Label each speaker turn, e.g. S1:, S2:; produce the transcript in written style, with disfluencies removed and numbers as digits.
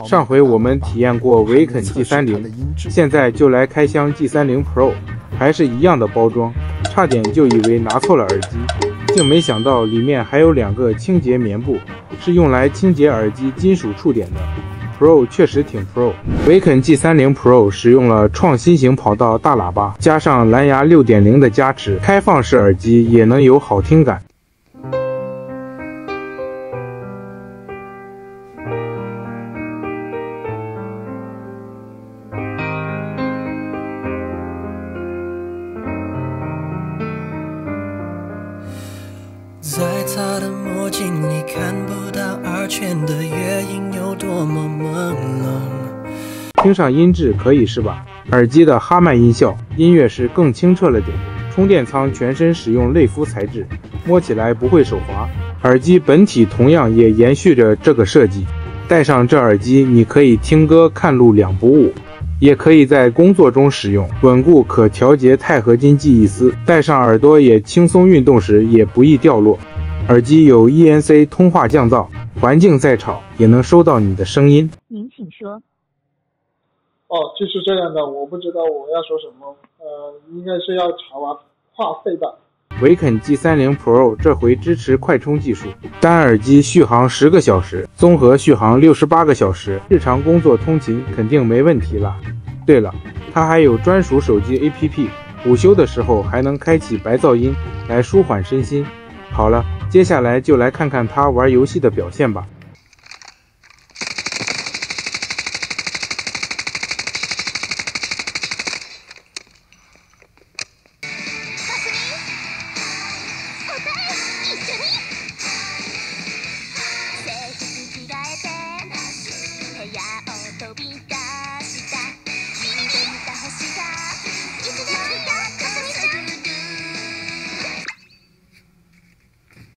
S1: 上回我们体验过维肯 G30，现在就来开箱 G30 Pro， 还是一样的包装，差点就以为拿错了耳机，竟没想到里面还有2个清洁棉布，是用来清洁耳机金属触点的。Pro 确实挺 Pro， 维肯 G30 Pro 使用了创新型跑道大喇叭，加上蓝牙 6.0 的加持，开放式耳机也能有好听感。
S2: 在他的墨镜里看不到2圈的月影有多么朦胧。
S1: 听上音质可以是吧？耳机的哈曼音效，音乐是更清澈了点。充电仓全身使用类肤材质，摸起来不会手滑。耳机本体同样也延续着这个设计。戴上这耳机，你可以听歌看路2不误。也可以在工作中使用，稳固可调节钛合金记忆丝，戴上耳朵也轻松，运动时也不易掉落。耳机有 ENC 通话降噪，环境再吵也能收到你的声音。
S3: 您请说。
S4: 就是这样的，我不知道我要说什么，应该是要查完话费吧。
S1: 维肯 G30 Pro 这回支持快充技术，单耳机续航10个小时，综合续航68个小时，日常工作通勤肯定没问题了。对了，它还有专属手机 APP， 午休的时候还能开启白噪音来舒缓身心。好了，接下来就来看看它玩游戏的表现吧。